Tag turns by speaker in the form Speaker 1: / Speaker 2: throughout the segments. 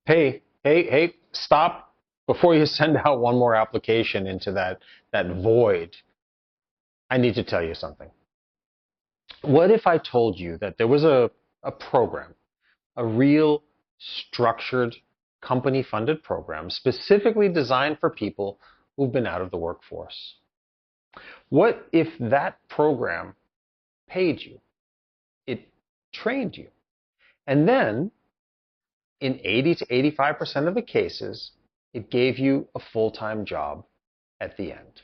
Speaker 1: Hey, stop before you send out one more application into that void. I need to tell you something. What if I told you that there was a program, a real structured company-funded program specifically designed for people who've been out of the workforce? What if that program paid you? It trained you. And then, in 80 to 85% of the cases, it gave you a full-time job at the end.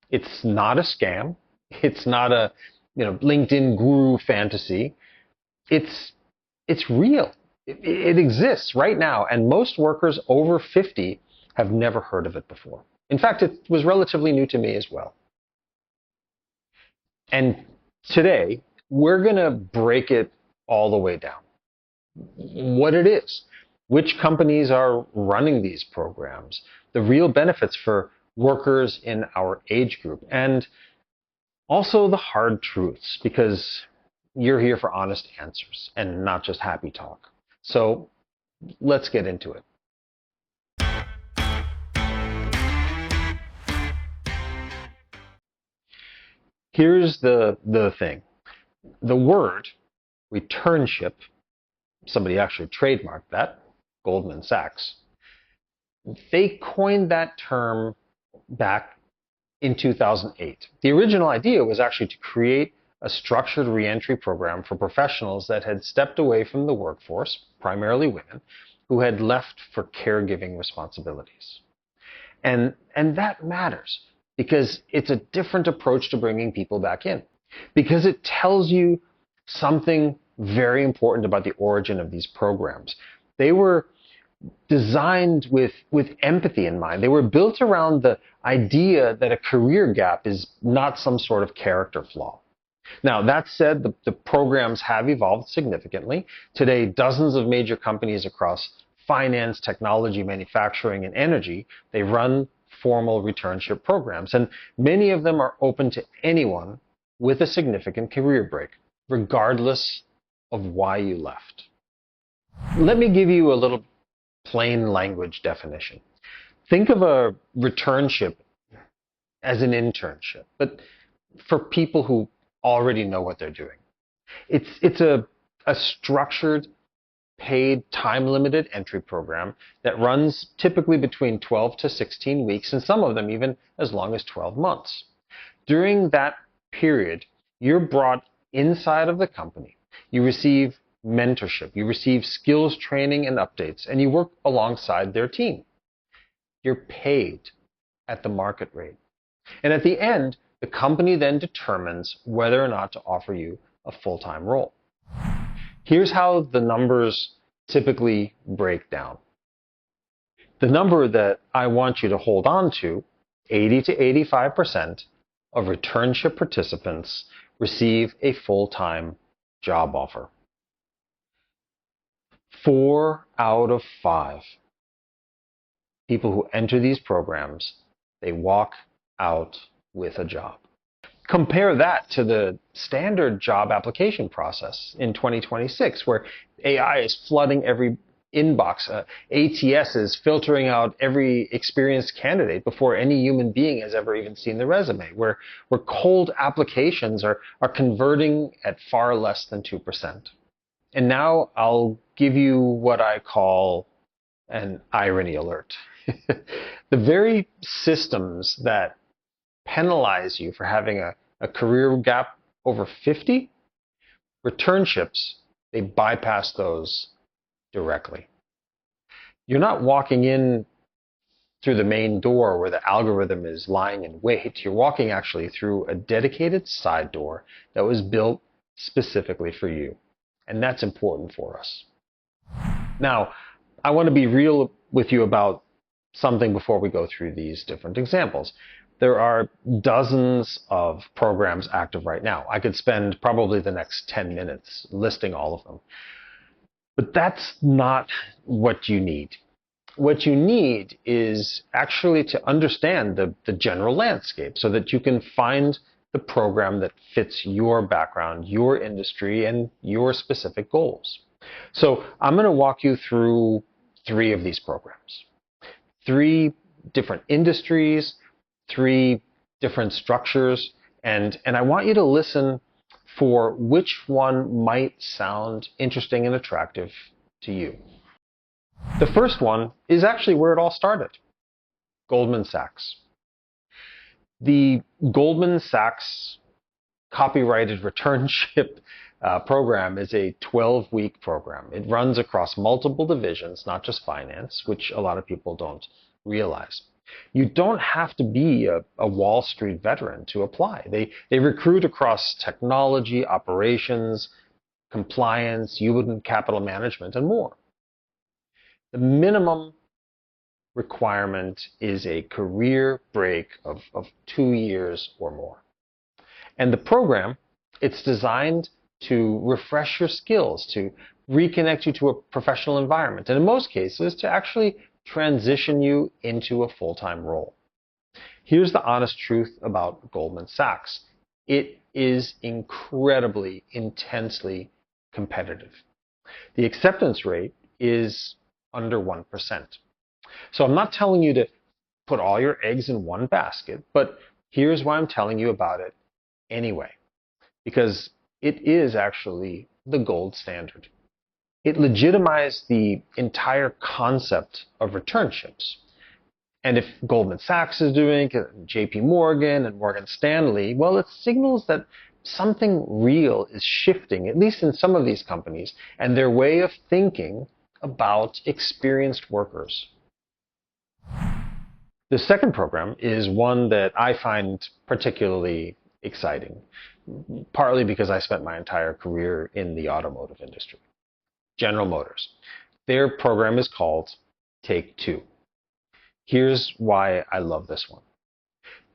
Speaker 1: It's not a scam. It's not a LinkedIn guru fantasy. It's real. It exists right now, and most workers over 50 have never heard of it before. In fact, it was relatively new to me as well. And today, we're going to break it all the way down. What it is, which companies are running these programs, the real benefits for workers in our age group, and also the hard truths, because you're here for honest answers and not just happy talk. So let's get into it. Here's the thing. The word returnship, somebody actually trademarked that, Goldman Sachs. They coined that term back in 2008. The original idea was actually to create a structured reentry program for professionals that had stepped away from the workforce, primarily women, who had left for caregiving responsibilities. And that matters because it's a different approach to bringing people back in, because it tells you something very important about the origin of these programs. They were designed with empathy in mind. They were built around the idea that a career gap is not some sort of character flaw. Now, that said, the programs have evolved significantly. Today, dozens of major companies across finance, technology, manufacturing, and energy, they run formal returnship programs, and many of them are open to anyone with a significant career break, regardless of why you left. Let me give you a little plain language definition. Think of a returnship as an internship, but for people who already know what they're doing. It's a structured, paid, time-limited entry program that runs typically between 12 to 16 weeks, and some of them even as long as 12 months. During that period, you're brought inside of the company. You receive mentorship, you receive skills training and updates, and you work alongside their team. You're paid at the market rate. And at the end, the company then determines whether or not to offer you a full-time role. Here's how the numbers typically break down. The number that I want you to hold on to, 80 to 85% of returnship participants receive a full-time job offer. 4 out of 5 people who enter these programs, they walk out with a job. Compare that to the standard job application process in 2026, where AI is flooding every inbox. ATS is filtering out every experienced candidate before any human being has ever even seen the resume, where cold applications are converting at far less than 2%. And now I'll give you what I call an irony alert. The very systems that penalize you for having a career gap over 50, returnships, they bypass those directly. You're not walking in through the main door where the algorithm is lying in wait. You're walking actually through a dedicated side door that was built specifically for you. And that's important for us. Now, I want to be real with you about something before we go through these different examples. There are dozens of programs active right now. I could spend probably the next 10 minutes listing all of them. But that's not what you need. What you need is actually to understand the general landscape so that you can find the program that fits your background, your industry, and your specific goals. So I'm going to walk you through three of these programs. Three different industries, three different structures, and I want you to listen for which one might sound interesting and attractive to you. The first one is actually where it all started, Goldman Sachs. The Goldman Sachs copyrighted returnship program is a 12-week program. It runs across multiple divisions, not just finance, which a lot of people don't realize. You don't have to be a Wall Street veteran to apply. They recruit across technology, operations, compliance, human capital management, and more. The minimum requirement is a career break of 2 years or more. And the program, it's designed to refresh your skills, to reconnect you to a professional environment, and in most cases, to actually transition you into a full-time role. Here's the honest truth about Goldman Sachs. It is incredibly, intensely competitive. The acceptance rate is under 1%. So I'm not telling you to put all your eggs in one basket, but here's why I'm telling you about it anyway, because it is actually the gold standard. It legitimized the entire concept of returnships. And if Goldman Sachs is doing it, JP Morgan and Morgan Stanley, well, it signals that something real is shifting, at least in some of these companies, and their way of thinking about experienced workers. The second program is one that I find particularly exciting, partly because I spent my entire career in the automotive industry. General Motors. Their program is called Take Two. Here's why I love this one.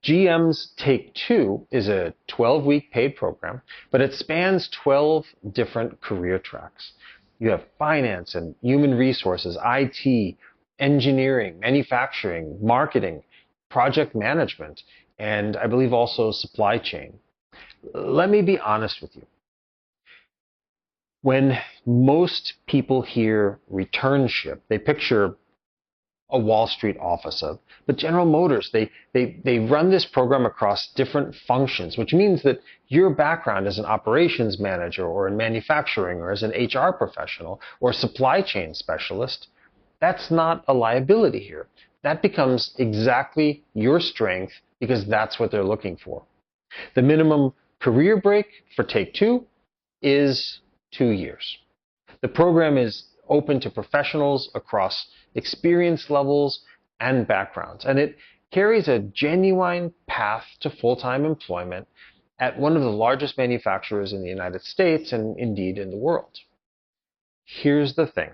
Speaker 1: GM's Take Two is a 12-week paid program, but it spans 12 different career tracks. You have finance and human resources, IT, engineering, manufacturing, marketing, project management, and I believe also supply chain. Let me be honest with you. When most people hear returnship, they picture a Wall Street office of, but General Motors, they run this program across different functions, which means that your background as an operations manager or in manufacturing or as an HR professional or supply chain specialist, that's not a liability here. That becomes exactly your strength because that's what they're looking for. The minimum career break for Take Two is 2 years. The program is open to professionals across experience levels and backgrounds, and it carries a genuine path to full-time employment at one of the largest manufacturers in the United States and indeed in the world. Here's the thing.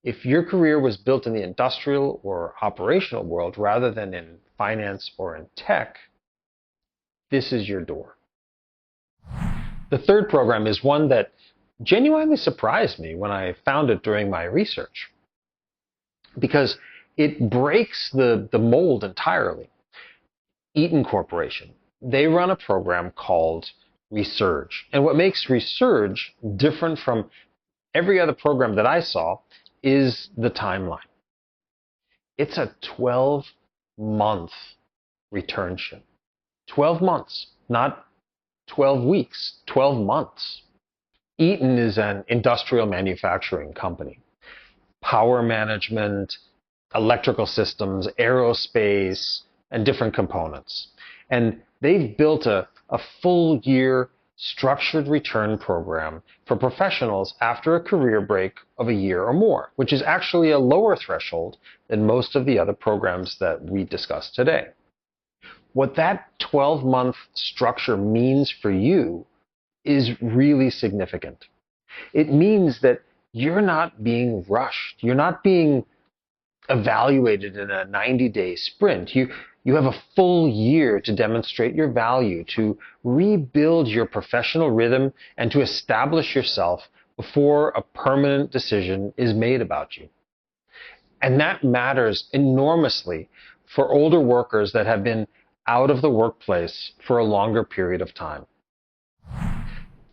Speaker 1: If your career was built in the industrial or operational world rather than in finance or in tech, this is your door. The third program is one that genuinely surprised me when I found it during my research, because it breaks the mold entirely. Eaton Corporation, they run a program called Resurge. And what makes Resurge different from every other program that I saw is the timeline. It's a 12-month returnship. 12 months, not 12 weeks, 12 months. Eaton is an industrial manufacturing company. Power management, electrical systems, aerospace, and different components. And they've built a full year structured return program for professionals after a career break of a year or more, which is actually a lower threshold than most of the other programs that we discussed today. What that 12-month structure means for you is really significant. It means that you're not being rushed. You're not being evaluated in a 90-day sprint. You have a full year to demonstrate your value, to rebuild your professional rhythm, and to establish yourself before a permanent decision is made about you. And that matters enormously for older workers that have been out of the workplace for a longer period of time.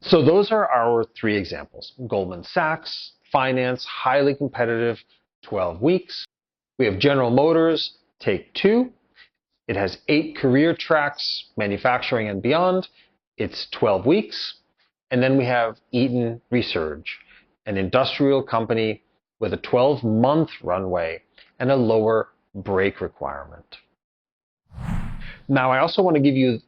Speaker 1: So those are our three examples. Goldman Sachs, finance, highly competitive, 12 weeks. We have General Motors, take 2. It has 8 career tracks, manufacturing and beyond. It's 12 weeks. And then we have Eaton Research, an industrial company with a 12-month runway and a lower break requirement. Now, I also want to give you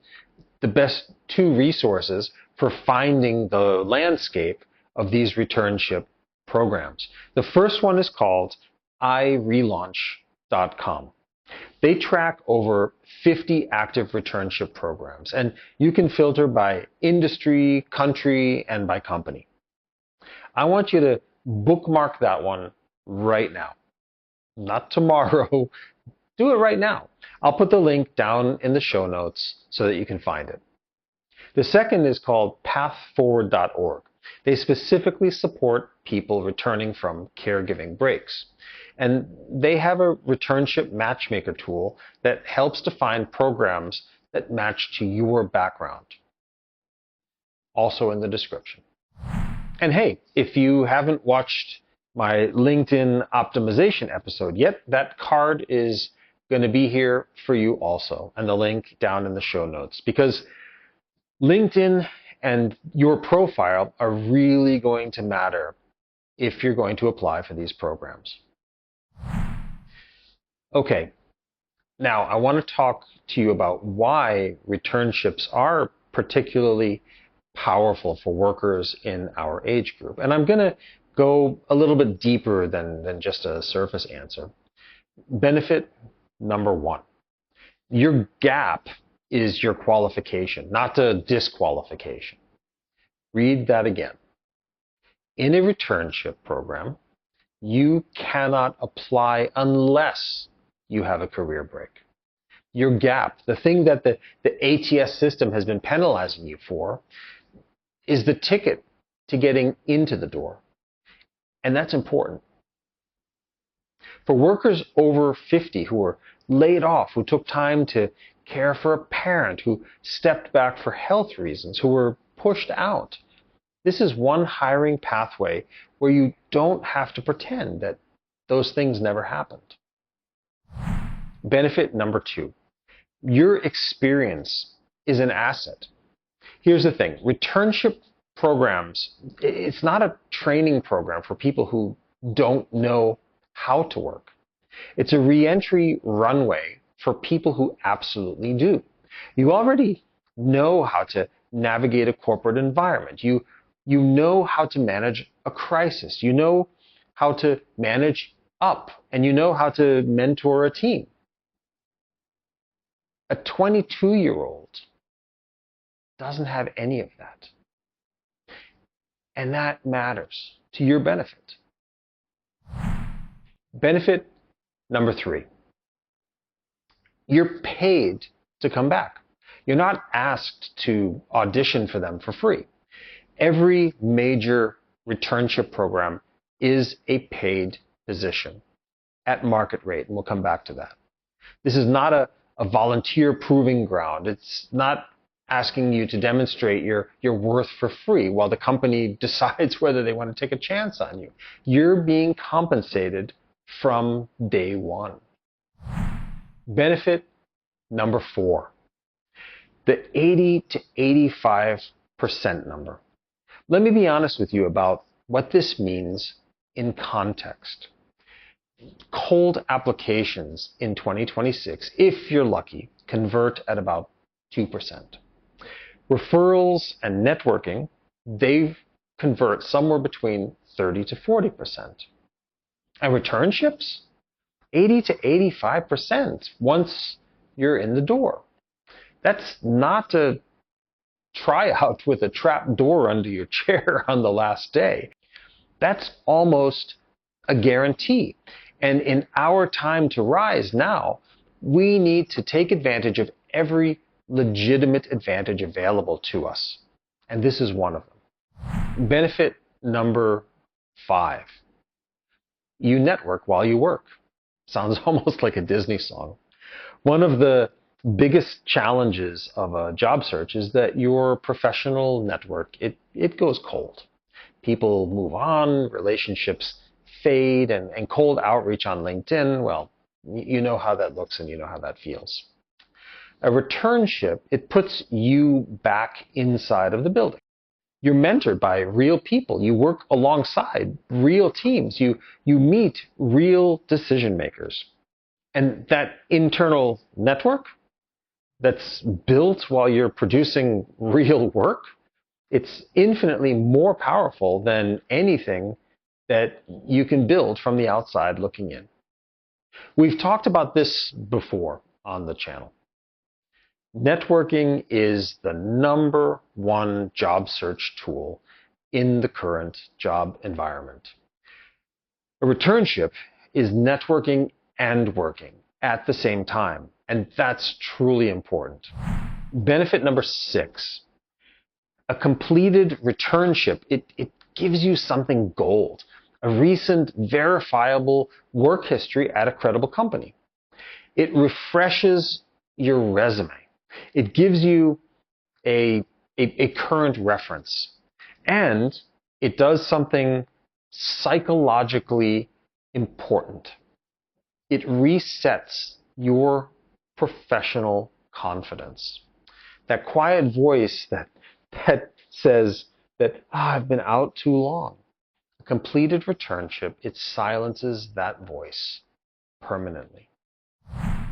Speaker 1: the best 2 resources for finding the landscape of these returnship programs. The first one is called irelaunch.com. They track over 50 active returnship programs, and you can filter by industry, country, and by company. I want you to bookmark that one right now. Not tomorrow. Do it right now. I'll put the link down in the show notes so that you can find it. The second is called pathforward.org. They specifically support people returning from caregiving breaks. And they have a returnship matchmaker tool that helps to find programs that match to your background. Also in the description. And hey, if you haven't watched my LinkedIn optimization episode yet, that card is going to be here for you also, and the link down in the show notes, because LinkedIn and your profile are really going to matter if you're going to apply for these programs. Okay, now I want to talk to you about why returnships are particularly powerful for workers in our age group. And I'm going to go a little bit deeper than just a surface answer. Benefit number 1. Your gap is your qualification, not a disqualification. Read that again. In a returnship program, you cannot apply unless you have a career break. Your gap, the thing that the ATS system has been penalizing you for, is the ticket to getting into the door. And that's important. For workers over 50 who were laid off, who took time to care for a parent, who stepped back for health reasons, who were pushed out, this is one hiring pathway where you don't have to pretend that those things never happened. Benefit number 2. Your experience is an asset. Here's the thing. Returnship programs, it's not a training program for people who don't know how to work. It's a re-entry runway for people who absolutely do. You already know how to navigate a corporate environment. You know how to manage a crisis. You know how to manage up, and you know how to mentor a team. A 22-year-old doesn't have any of that. And that matters to your benefit. Benefit number 3. You're paid to come back. You're not asked to audition for them for free. Every major returnship program is a paid position at market rate, and we'll come back to that. This is not a volunteer proving ground. It's not asking you to demonstrate your worth for free while the company decides whether they want to take a chance on you. You're being compensated from day one. Benefit number 4, the 80 to 85% number. Let me be honest with you about what this means in context. Cold applications in 2026, if you're lucky, convert at about 2%. Referrals and networking, they convert somewhere between 30 to 40%. And returnships, 80 to 85% once you're in the door. That's not a tryout with a trap door under your chair on the last day. That's almost a guarantee. And in our time to rise now, we need to take advantage of every legitimate advantage available to us. And this is one of them. Benefit number 5. You network while you work. Sounds almost like a Disney song. One of the biggest challenges of a job search is that your professional network, it goes cold. People move on, relationships fade and cold outreach on LinkedIn, well, you know how that looks and you know how that feels. A returnship, it puts you back inside of the building. You're mentored by real people. You work alongside real teams. You meet real decision makers. And that internal network that's built while you're producing real work, it's infinitely more powerful than anything that you can build from the outside looking in. We've talked about this before on the channel. Networking is the #1 job search tool in the current job environment. A returnship is networking and working at the same time, and that's truly important. Benefit number 6, a completed returnship, it gives you something gold, a recent verifiable work history at a credible company. It refreshes your resume. It gives you a current reference. And it does something psychologically important. It resets your professional confidence. That quiet voice that says that, I've been out too long. A completed returnship, it silences that voice permanently.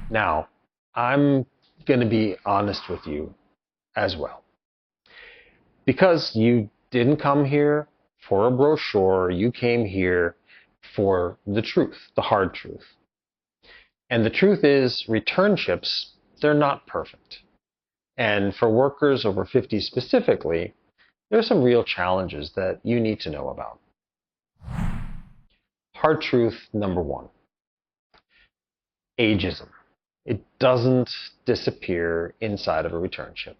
Speaker 1: Now, I'm going to be honest with you as well. Because you didn't come here for a brochure, you came here for the truth, the hard truth. And the truth is, returnships, they're not perfect. And for workers over 50 specifically, there are some real challenges that you need to know about. Hard truth number 1. Ageism. It doesn't disappear inside of a returnship.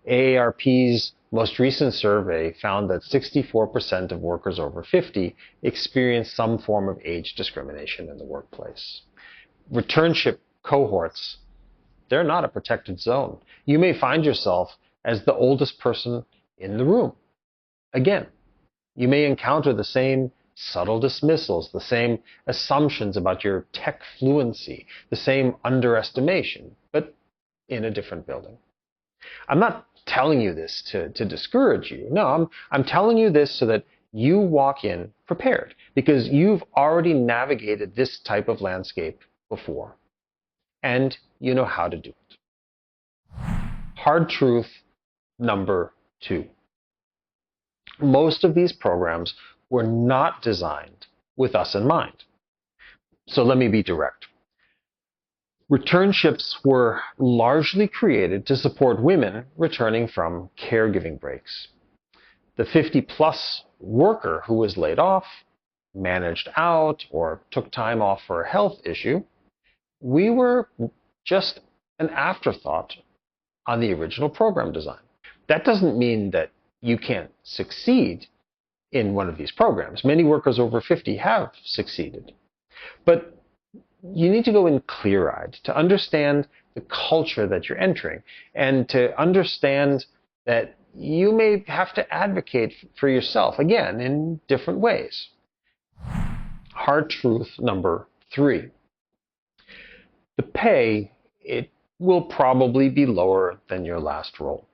Speaker 1: AARP's most recent survey found that 64% of workers over 50 experience some form of age discrimination in the workplace. Returnship cohorts, they're not a protected zone. You may find yourself as the oldest person in the room. Again, you may encounter the same subtle dismissals, the same assumptions about your tech fluency, the same underestimation, but in a different building. I'm not telling you this to discourage you. No, I'm telling you this so that you walk in prepared, because you've already navigated this type of landscape before, and you know how to do it. Hard truth number 2. Most of these programs were not designed with us in mind. So let me be direct. Returnships were largely created to support women returning from caregiving breaks. The 50-plus worker who was laid off, managed out, or took time off for a health issue, we were just an afterthought on the original program design. That doesn't mean that you can't succeed in one of these programs. Many workers over 50 have succeeded. But you need to go in clear-eyed to understand the culture that you're entering, and to understand that you may have to advocate for yourself, again, in different ways. Hard truth number 3. The pay, it will probably be lower than your last role.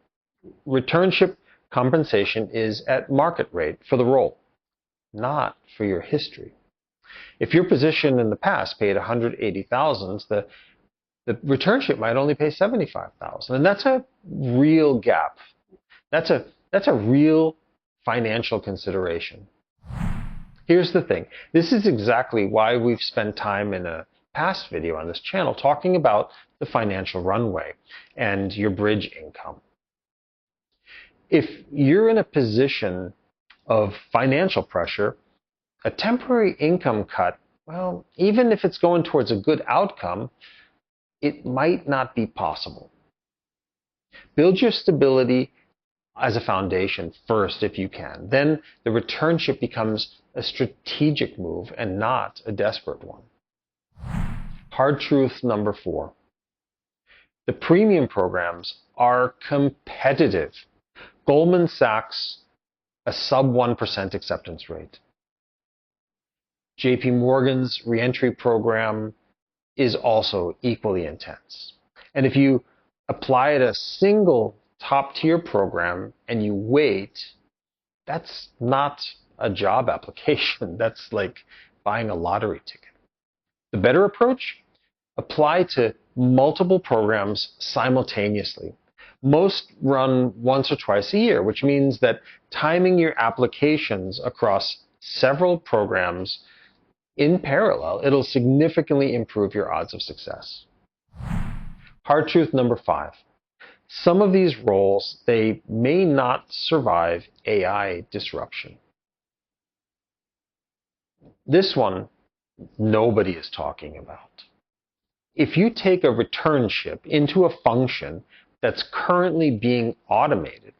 Speaker 1: Returnship compensation is at market rate for the role, not for your history. If your position in the past paid $180,000, the returnship might only pay $75,000, and that's a real gap. That's a real financial consideration. Here's the thing. This is exactly why we've spent time in a past video on this channel talking about the financial runway and your bridge income. If you're in a position of financial pressure, a temporary income cut, well, even if it's going towards a good outcome, it might not be possible. Build your stability as a foundation first if you can. Then the returnship becomes a strategic move and not a desperate one. Hard truth number 4. The premium programs are competitive. Goldman Sachs, a sub 1% acceptance rate. JP Morgan's reentry program is also equally intense. And if you apply at a single top-tier program and you wait, that's not a job application. That's like buying a lottery ticket. The better approach? Apply to multiple programs simultaneously. Most run once or twice a year, which means that timing your applications across several programs in parallel, it'll significantly improve your odds of success. Hard truth number 5. Some of these roles, they may not survive AI disruption. This one, nobody is talking about. If you take a returnship into a function that's currently being automated,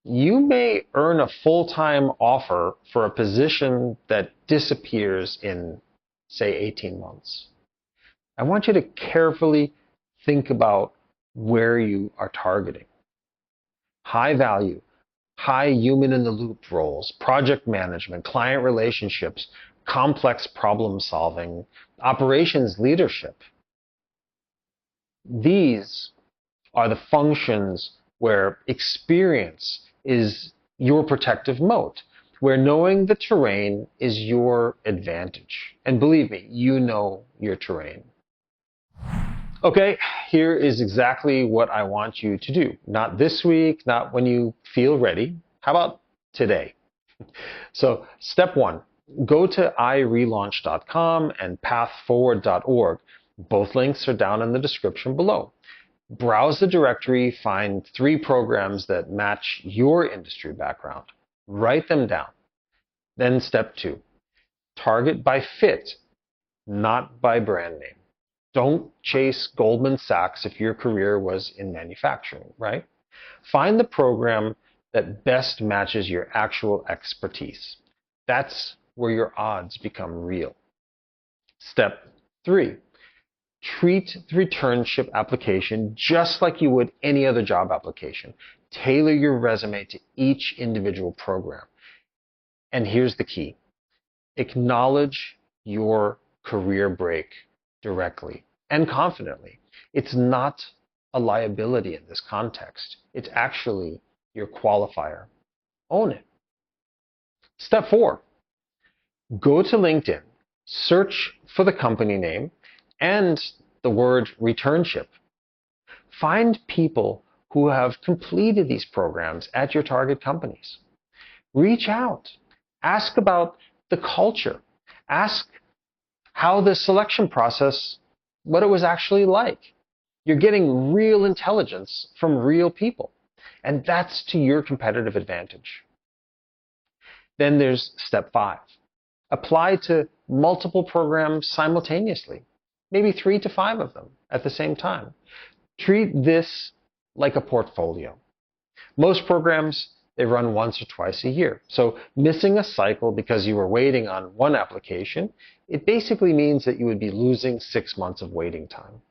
Speaker 1: you may earn a full-time offer for a position that disappears in, say, 18 months. I want you to carefully think about where you are targeting. High value, high human-in-the-loop roles, project management, client relationships, complex problem solving, operations leadership. These are the functions where experience is your protective moat, where knowing the terrain is your advantage. And believe me, you know your terrain. Okay, here is exactly what I want you to do. Not this week, not when you feel ready. How about today? So, step 1, go to irelaunch.com and pathforward.org. Both links are down in the description below. Browse the directory, find 3 programs that match your industry background. Write them down. Then step 2, target by fit, not by brand name. Don't chase Goldman Sachs if your career was in manufacturing, right? Find the program that best matches your actual expertise. That's where your odds become real. Step 3, treat the returnship application just like you would any other job application. Tailor your resume to each individual program. And here's the key. Acknowledge your career break directly and confidently. It's not a liability in this context. It's actually your qualifier. Own it. Step 4, go to LinkedIn, search for the company name and the word returnship. Find people who have completed these programs at your target companies. Reach out. Ask about the culture. Ask how the selection process, what it was actually like. You're getting real intelligence from real people, and that's to your competitive advantage. Then there's step 5. Apply to multiple programs simultaneously, maybe 3 to 5 of them at the same time. Treat this like a portfolio. Most programs, they run once or twice a year. So missing a cycle because you were waiting on one application, it basically means that you would be losing 6 months of waiting time.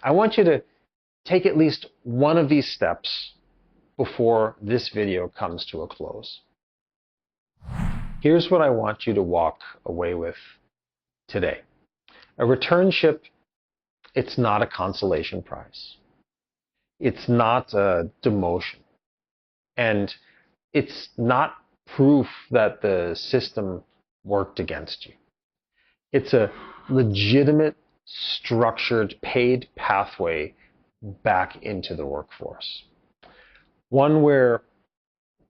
Speaker 1: I want you to take at least one of these steps before this video comes to a close. Here's what I want you to walk away with today. A returnship, it's not a consolation prize. It's not a demotion. And it's not proof that the system worked against you. It's a legitimate, structured, paid pathway back into the workforce. One where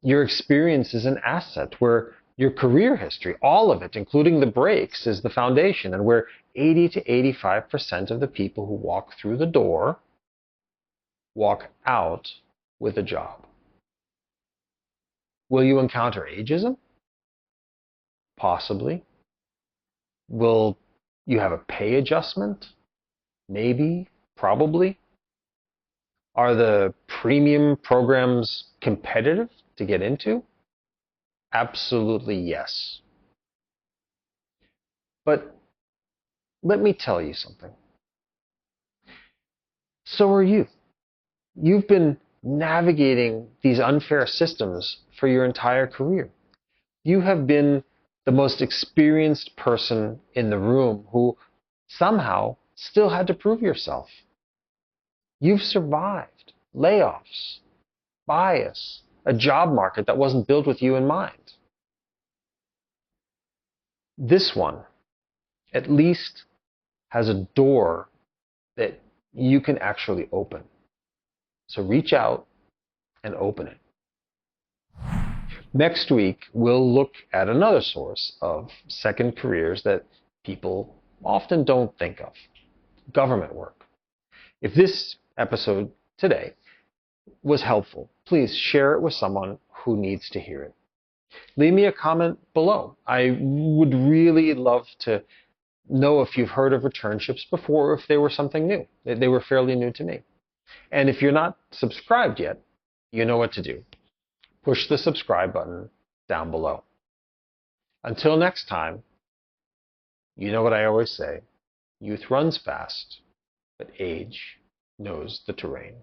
Speaker 1: your experience is an asset, where your career history, all of it, including the breaks, is the foundation, and where 80 to 85% of the people who walk through the door walk out with a job. Will you encounter ageism? Possibly. Will you have a pay adjustment? Maybe, probably. Are the premium programs competitive to get into? Absolutely yes. But let me tell you something. So are you. You've been navigating these unfair systems for your entire career. You have been the most experienced person in the room who somehow still had to prove yourself. You've survived layoffs, bias, a job market that wasn't built with you in mind. This one, at least, has a door that you can actually open. So reach out and open it. Next week, we'll look at another source of second careers that people often don't think of: government work. If this episode today was helpful, please share it with someone who needs to hear it. Leave me a comment below. I would really love to know if you've heard of returnships before, or if they were something new. They were fairly new to me. And if you're not subscribed yet, you know what to do. Push the subscribe button down below. Until next time, you know what I always say: youth runs fast, but age knows the terrain.